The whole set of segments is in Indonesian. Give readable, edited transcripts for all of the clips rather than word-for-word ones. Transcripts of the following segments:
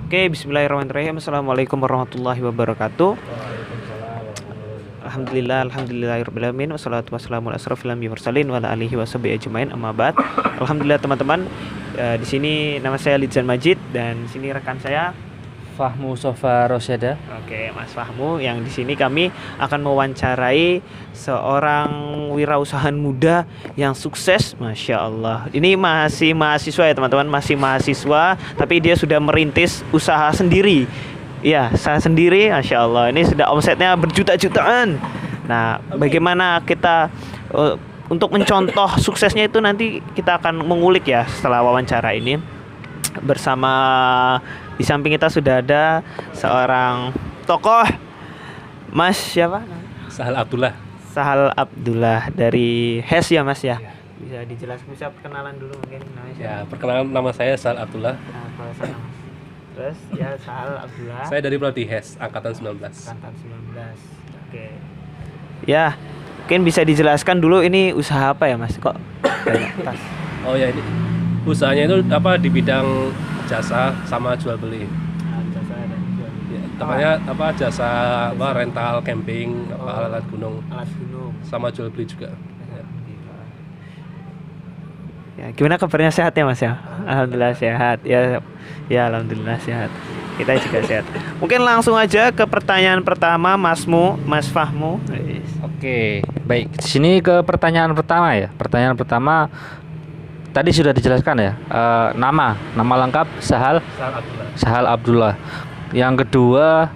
Oke, bismillahirrahmanirrahim. Assalamualaikum warahmatullahi wabarakatuh. Alhamdulillahirabbil alamin wassalatu wassalamu ala asrofil anbiya'i mursalin wa ala alihi washabihi ajmain amma ba'd. Alhamdulillah teman-teman, di sini nama saya Lidzan Majid dan di sini rekan saya Fahmu Sofa Rosyada. Oke, Mas Fahmu, yang di sini kami akan mewawancarai seorang wirausahaan muda yang sukses, Masya Allah. Ini masih mahasiswa ya teman-teman, masih mahasiswa, tapi dia sudah merintis usaha sendiri. Ya, usaha sendiri, Masya Allah. Ini sudah omsetnya berjuta-jutaan. Nah, bagaimana kita untuk mencontoh suksesnya itu nanti kita akan mengulik ya setelah wawancara ini. Bersama di samping kita sudah ada seorang tokoh, Mas siapa? Sahal Abdullah. Sahal Abdullah dari HES ya Mas ya. Bisa dijelaskan, bisa perkenalan dulu mungkin namanya siapa? Ya, perkenalan, nama saya Sahal Abdullah. Nah, kalau sana Mas. Terus ya Sahal Abdullah. Saya dari Prodi HES angkatan 19. Angkatan 19. Oke. Ya, mungkin bisa dijelaskan dulu ini usaha apa ya Mas? Kok banyak tas? Oh ya, ini usahanya itu apa di bidang jasa sama jual beli. Jasa dan jual. Ya, tepatnya apa jasa apa rental camping, apa alat gunung Alat gunung. sama jual beli juga. Ya, gimana kabarnya, sehat ya Mas ya? Alhamdulillah sehat. Ya, ya alhamdulillah sehat. Kita juga sehat. Mungkin langsung aja ke pertanyaan pertama Mas Fahmu. Oke, baik. Di sini ke pertanyaan pertama ya. Pertanyaan pertama tadi sudah dijelaskan ya. Nama lengkap Sahal Abdullah. Sahal Abdullah. Yang kedua,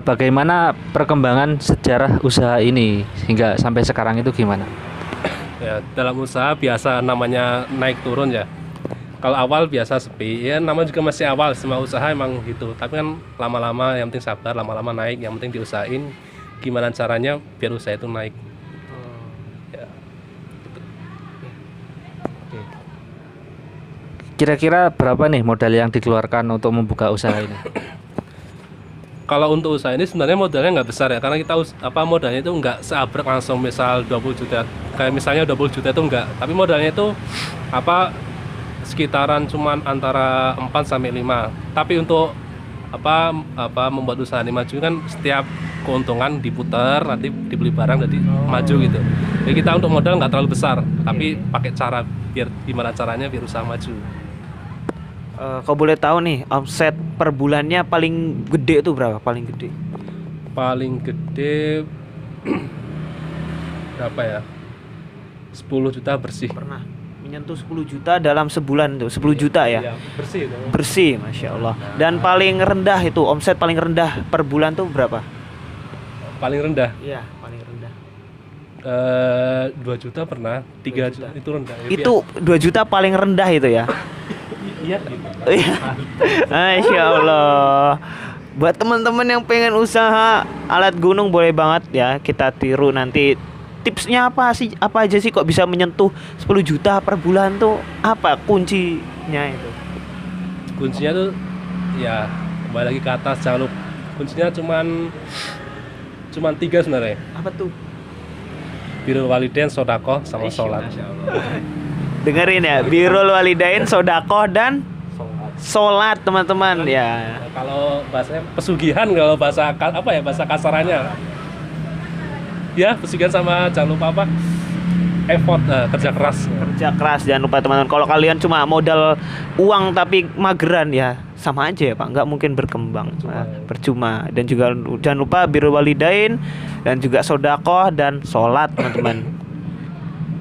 bagaimana perkembangan sejarah usaha ini hingga sampai sekarang itu gimana? Ya, dalam usaha biasa namanya naik turun ya. Kalau awal biasa sepi, ya nama juga masih awal, semua usaha emang gitu. Tapi kan lama-lama yang penting sabar, lama-lama naik, yang penting diusahain gimana caranya biar usaha itu naik. Ya. Kira-kira berapa nih modal yang dikeluarkan untuk membuka usaha ini? Kalau untuk usaha ini sebenarnya modalnya nggak besar ya, karena kita modalnya itu nggak seabrek langsung misal 20 juta. Kayak misalnya 20 juta itu enggak, tapi modalnya itu sekitaran cuman antara 4 sampai 5. Tapi untuk membuat usaha ini maju kan setiap keuntungan diputar, nanti dibeli barang jadi maju gitu. Jadi kita untuk modal nggak terlalu besar, tapi pakai cara gimana caranya biar usaha maju. Kau boleh tahu nih, omset per bulannya paling gede itu berapa? Paling gede? Paling gede berapa ya? 10 juta bersih. Pernah menyentuh 10 juta dalam sebulan tuh, 10 juta ya? Iya, bersih itu. Bersih, Masya Allah. Dan paling rendah itu, omset paling rendah per bulan tuh berapa? Paling rendah? Iya, paling rendah 2 juta pernah, 3 juta itu rendah. Itu 2 juta paling rendah itu ya? Iya gitu. Masya Allah. Buat teman-teman yang pengen usaha alat gunung boleh banget ya kita tiru nanti. Tipsnya apa aja sih kok bisa menyentuh 10 juta per bulan tuh? Apa kuncinya itu? Kuncinya tuh ya kembali lagi ke atas, jangan lupa. Kuncinya cuman 3 sebenarnya. Apa tuh? Birrul walidain, sedekah sama sholat. Dengerin ya, birrul walidain, sedekah dan sholat teman-teman ya. Kalau bahasanya pesugihan, kalau bahasa bahasa kasarannya. Ya, pesugihan sama jangan lupa effort, kerja keras. Kerja keras jangan lupa teman-teman. Kalau kalian cuma modal uang tapi mageran ya sama aja ya Pak, nggak mungkin berkembang, percuma. Dan juga jangan lupa birrul walidain dan juga sedekah dan sholat teman-teman.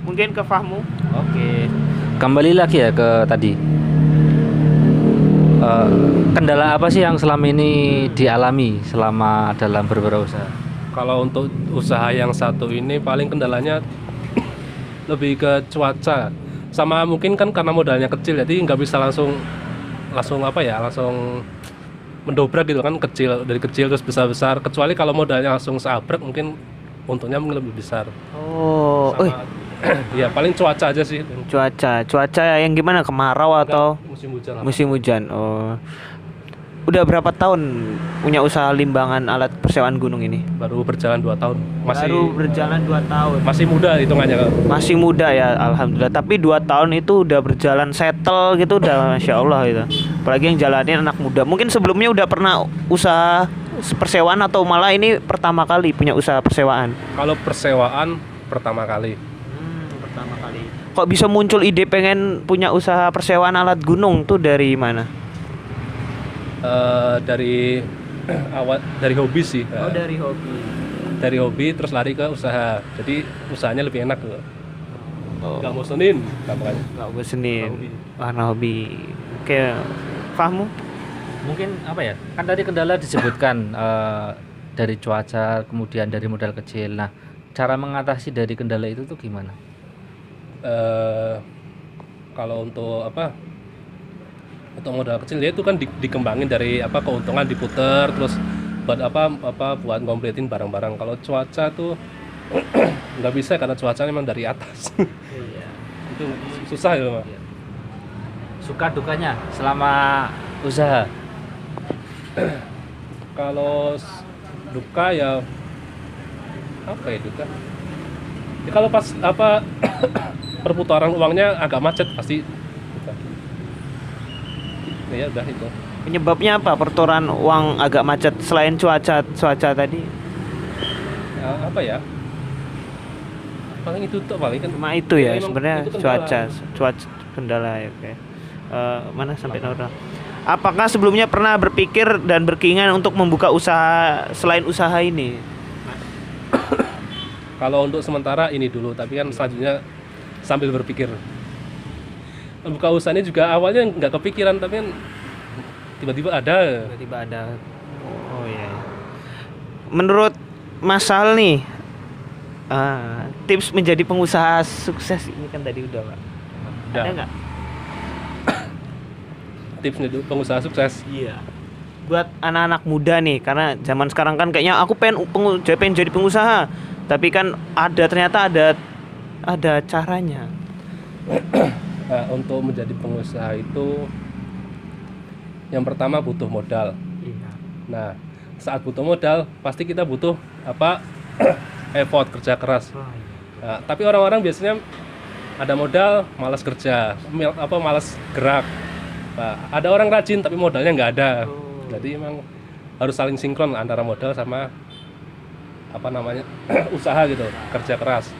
Mungkin ke Fahmu. Oke. Kembali lagi ya ke tadi. Kendala apa sih yang selama ini dialami selama dalam berwirausaha? Kalau untuk usaha yang satu ini paling kendalanya lebih ke cuaca. Sama mungkin kan karena modalnya kecil jadi nggak bisa langsung mendobrak gitu kan, dari kecil terus besar-besar. Kecuali kalau modalnya langsung seabrek mungkin untungnya mungkin lebih besar. Oh, ya paling cuaca aja sih. Cuaca yang gimana, kemarau atau musim hujan? musim hujan? Oh, udah berapa tahun punya usaha limbangan alat persewaan gunung ini? Baru berjalan 2 tahun. Baru berjalan 2 tahun. Masih muda hitungannya, Kak. Masih muda ya, alhamdulillah. Tapi 2 tahun itu udah berjalan settle gitu, udah masya Allah gitu. Apalagi yang jalanin anak muda. Mungkin sebelumnya udah pernah usaha persewaan atau malah ini pertama kali punya usaha persewaan? Kalau persewaan pertama kali. Pertama kali. Kok bisa muncul ide pengen punya usaha persewaan alat gunung tuh dari mana? Dari awal dari hobi sih. Dari hobi. Dari hobi terus lari ke usaha. Jadi usahanya lebih enak tuh. Oh. Gak bosenin makanya. Nggak bosenin. Hobi. Warna hobi. Oke, Fahmu? Mungkin apa ya? Kan tadi kendala disebutkan dari cuaca, kemudian dari modal kecil. Nah, cara mengatasi dari kendala itu tuh gimana? Kalau untuk apa? Untuk modal kecil ya itu kan dikembangin dari apa keuntungan diputer terus buat apa buat ngompletin barang-barang. Kalau cuaca tuh nggak bisa karena cuaca memang dari atas. Iya. Itu susah gitu, Mas. Suka dukanya selama usaha. Kalau duka ya apa ya duka? Ya kalau pas apa perputaran uangnya agak macet pasti duka. Ya udah itu. Penyebabnya apa pertukaran uang agak macet selain cuaca tadi? Ya, apa ya? Paling itu tuh paling kan. Cuma itu ya, Memang sebenarnya itu kendala. cuaca kendala ya. Oke. Mana sampai Naura? Apakah sebelumnya pernah berpikir dan berkeinginan untuk membuka usaha selain usaha ini? Kalau untuk sementara ini dulu, tapi kan selanjutnya sambil berpikir. Buka usaha ini juga awalnya nggak kepikiran, tapi kan tiba-tiba ada. Tiba-tiba ada. Oh iya. Menurut Mas Sal nih, tips menjadi pengusaha sukses ini kan tadi udah, Pak. Udah. Ada nggak? Tips untuk pengusaha sukses. Iya. Buat anak-anak muda nih, karena zaman sekarang kan kayaknya aku pengen jadi pengusaha, tapi kan ternyata ada caranya. Nah, untuk menjadi pengusaha itu yang pertama butuh modal. Iya. Nah, saat butuh modal pasti kita butuh apa effort kerja keras. Nah, tapi orang-orang biasanya ada modal malas kerja, malas gerak. Nah, ada orang rajin tapi modalnya nggak ada. Jadi emang harus saling sinkron antara modal sama apa namanya usaha gitu, kerja keras.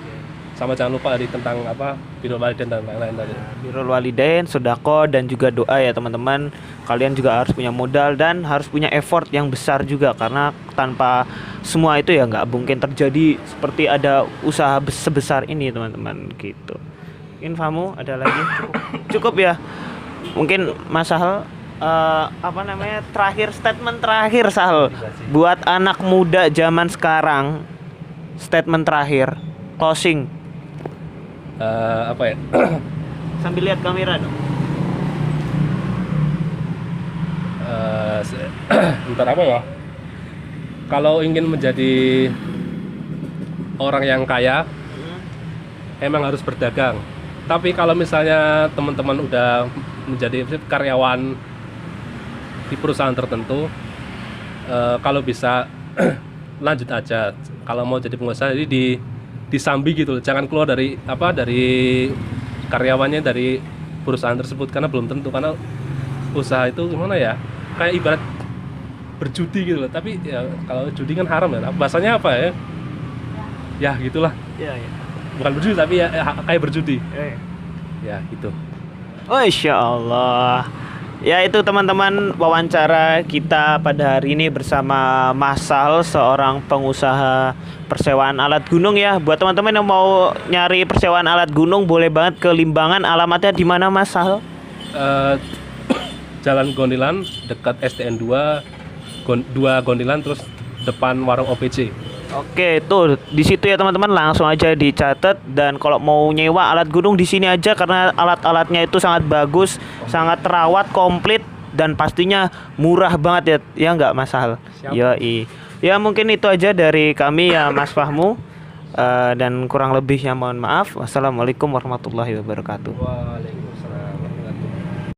Sama jangan lupa tentang apa birrul walidain dan lain-lain tadi. Birrul walidain, sedekah dan juga doa ya teman-teman. Kalian juga harus punya modal dan harus punya effort yang besar juga, karena tanpa semua itu ya nggak mungkin terjadi seperti ada usaha sebesar ini teman-teman gitu. Infomu ada lagi? Cukup ya. Mungkin Mas Sahal statement terakhir Sahal buat anak muda zaman sekarang, statement terakhir closing. Apa ya? Sambil lihat kamera dong. Bentar apa ya? Kalau ingin menjadi orang yang kaya, emang harus berdagang. Tapi kalau misalnya teman-teman udah menjadi karyawan di perusahaan tertentu, kalau bisa lanjut aja. Kalau mau jadi pengusaha, jadi disambi gitu loh. Jangan keluar dari karyawannya dari perusahaan tersebut, karena belum tentu, karena usaha itu gimana ya, kayak ibarat berjudi gitu loh. Tapi ya kalau judi kan haram ya, bahasanya apa ya, ya gitulah. Iya, iya. Bukan berjudi tapi ya kayak berjudi ya gitu. Oh, Insya Allah. Ya itu teman-teman wawancara kita pada hari ini bersama Mas Sal, seorang pengusaha persewaan alat gunung ya. Buat teman-teman yang mau nyari persewaan alat gunung boleh banget ke Limbangan. Alamatnya di mana Mas Sal? Jalan Gondilan dekat STN 2 Gondilan, terus depan warung OPC. Oke, tuh di situ ya teman-teman, langsung aja dicatat. Dan kalau mau nyewa alat gunung di sini aja, karena alat-alatnya itu sangat bagus, sangat terawat, komplit, dan pastinya murah banget ya nggak Mas Sal? Yoi. Ya mungkin itu aja dari kami ya Mas Fahmu. Dan kurang lebihnya mohon maaf. Wassalamualaikum warahmatullahi wabarakatuh. Waalaikumsalam.